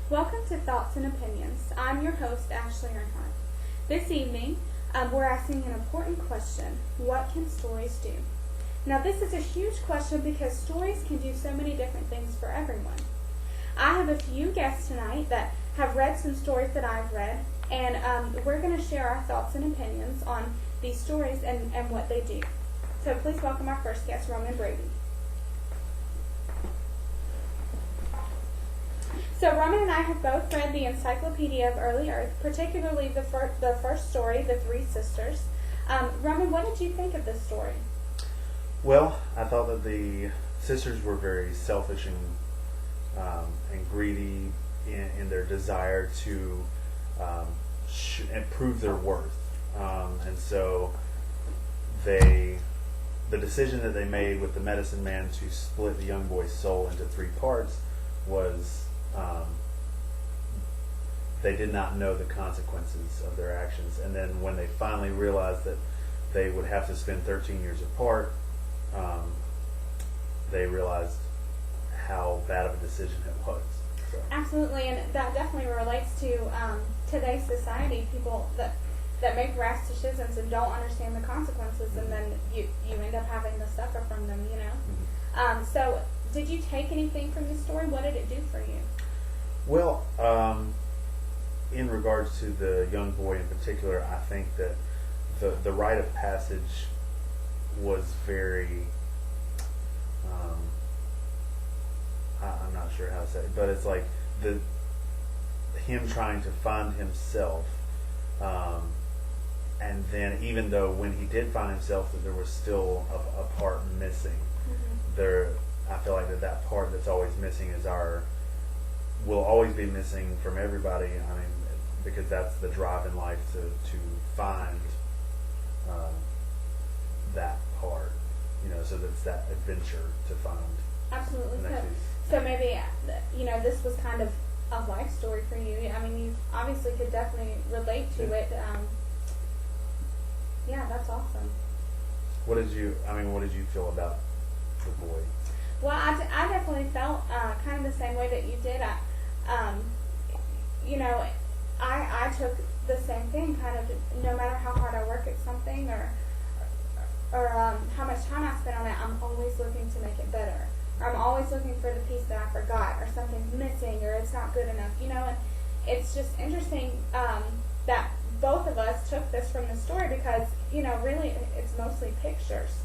Welcome to Thoughts and Opinions. I'm your host, Ashley Earnhardt. This evening, we're asking an important question. What can stories do? Now, this is a huge question because stories can do so many different things for everyone. I have a few guests tonight that have read some stories that I've read, and we're going to share our thoughts and opinions on these stories and what they do. So please welcome our first guest, Roman Brady. So Roman and I have both read the Encyclopedia of Early Earth, particularly the first story, The Three Sisters. Roman, what did you think of this story? Well, I thought that the sisters were very selfish and greedy in their desire to prove their worth, and so the decision that they made with the medicine man to split the young boy's soul into three parts was they did not know the consequences of their actions. And then when they finally realized that they would have to spend 13 years apart, they realized how bad of a decision it was. So. Absolutely, and that definitely relates to today's society, people that make rash decisions and don't understand the consequences, and then you end up having to suffer from them, you know. Mm-hmm. So did you take anything from this story? What did it do for you? Well, in regards to the young boy in particular, I think that the rite of passage was very, I'm not sure how to say it, but it's like him trying to find himself, and then even though when he did find himself that there was still a part missing, mm-hmm. I feel like that part that's always missing will always be missing from everybody. I mean, because that's the drive in life to find that part, you know, so that's that adventure to find. Absolutely. So maybe, you know, this was kind of a life story for you. I mean, you obviously could definitely relate to it. Yeah, that's awesome. What did you feel about the boy? Well, I definitely felt kind of the same way that you did. I took the same thing, kind of, no matter how hard I work at something or how much time I spend on it, I'm always looking to make it better. Or I'm always looking for the piece that I forgot, or something's missing, or it's not good enough, you know. And it's just interesting that both of us took this from the story because, you know, really it's mostly pictures.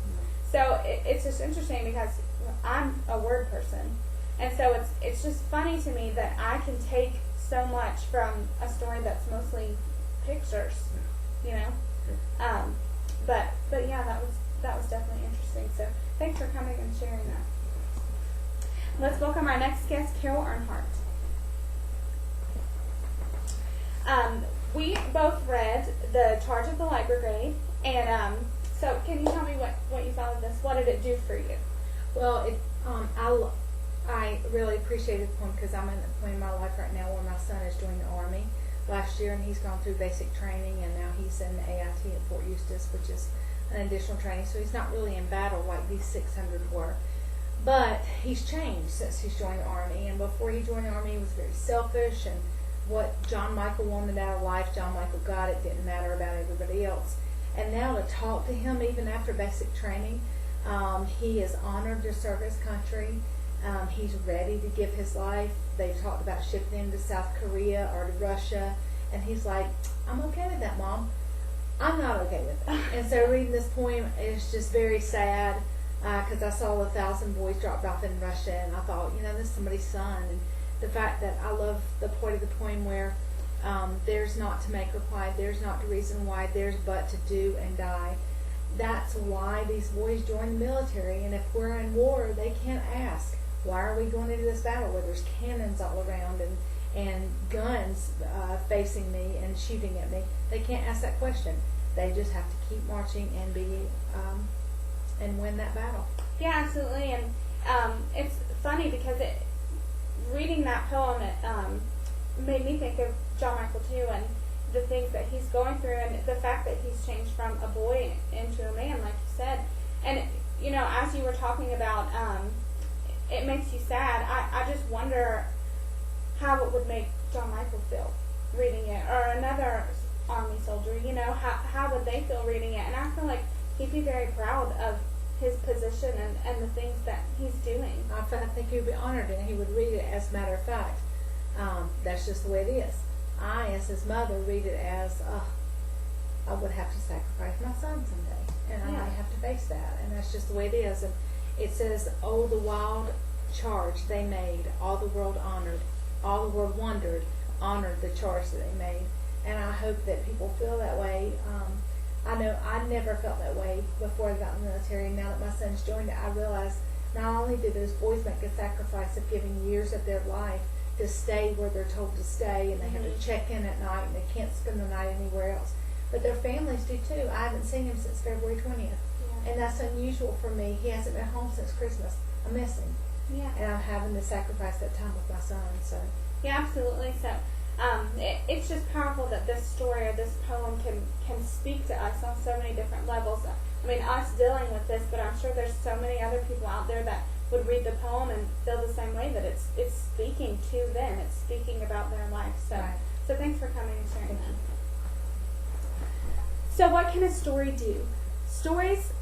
So it's just interesting because I'm a word person, and so it's just funny to me that I can take so much from a story that's mostly pictures, you know. But yeah, that was definitely interesting. So thanks for coming and sharing that. Let's welcome our next guest, Carol Earnhardt. We both read The Charge of the Light Brigade, and so can you tell me what you thought of this? What did it do for you? Well, I really appreciated the poem because I'm in a point in my life right now where my son is joining the Army last year, and he's gone through basic training, and now he's in the AIT at Fort Eustis, which is an additional training. So he's not really in battle like these 600 were. But he's changed since he's joined the Army, and before he joined the Army, he was very selfish, and what John Michael wanted out of life, John Michael got it, didn't matter about everybody else. And now to talk to him, even after basic training, he is honored to serve his country. He's ready to give his life. They've talked about shipping him to South Korea or to Russia, and he's like, I'm okay with that, Mom. I'm not okay with it. And so reading this poem is just very sad, because I saw 1,000 boys dropped off in Russia, and I thought, you know, this is somebody's son. And the fact that I love the point of the poem where there's not to make reply, there's not to reason why, there's but to do and die. That's why these boys join the military, and if we're in war, they can't ask, why are we going into this battle where there's cannons all around and guns facing me and shooting at me? They can't ask that question. They just have to keep marching and and win that battle. Yeah, absolutely. And it's funny because reading that poem, it made me think of John Michael too, and the things that he's going through, and the fact that he's changed from a boy into a man, like you said. And you know, as you were talking about, it makes you sad. I just wonder how it would make John Michael feel reading it, or another Army soldier, you know, how would they feel reading it? And I feel like he'd be very proud of his position and the things that he's doing. I think he would be honored, and he would read it as a matter of fact. That's just the way it is. I, as his mother, read it as, I would have to sacrifice my son someday, and I might have to face that, and that's just the way it is. And it says, "Oh, the wild charge they made, all the world honored, all the world wondered, honored the charge that they made." And I hope that people feel that way. I know I never felt that way before I got in the military. Now that my son's joined it, I realize not only do those boys make a sacrifice of giving years of their life to stay where they're told to stay, and they have to check in at night, and they can't spend the night anywhere else, but their families do too. I haven't seen him since February 20th, and that's unusual for me. He hasn't been home since Christmas. I'm missing, and I'm having to sacrifice that time with my son. So yeah, absolutely. So it's just powerful that this story or this poem can speak to us on so many different levels. I mean, us dealing with this, but I'm sure there's so many other people out there that would read the poem and feel the same way, that it's speaking to them. It's speaking about their life. So, so thanks for coming and sharing that. So what can a story do? Stories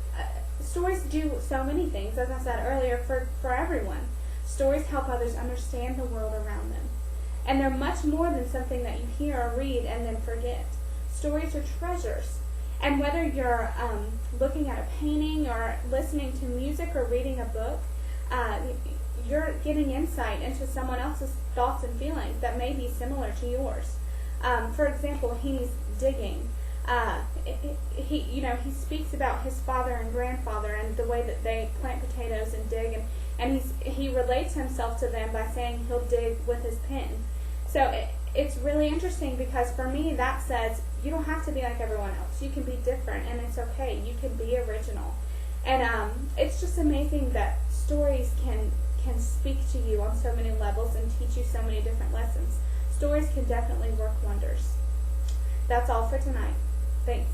do so many things, as I said earlier, for everyone. Stories help others understand the world around them. And they're much more than something that you hear or read and then forget. Stories are treasures. And whether you're looking at a painting or listening to music or reading a book, you're getting insight into someone else's thoughts and feelings that may be similar to yours. For example, Heaney's digging. He speaks about his father and grandfather and the way that they plant potatoes and dig, and he relates himself to them by saying he'll dig with his pen. So it's really interesting, because for me that says you don't have to be like everyone else. You can be different, and it's okay. You can be original. And it's just amazing that stories can speak to you on so many levels and teach you so many different lessons. Stories can definitely work wonders. That's all for tonight. Thanks.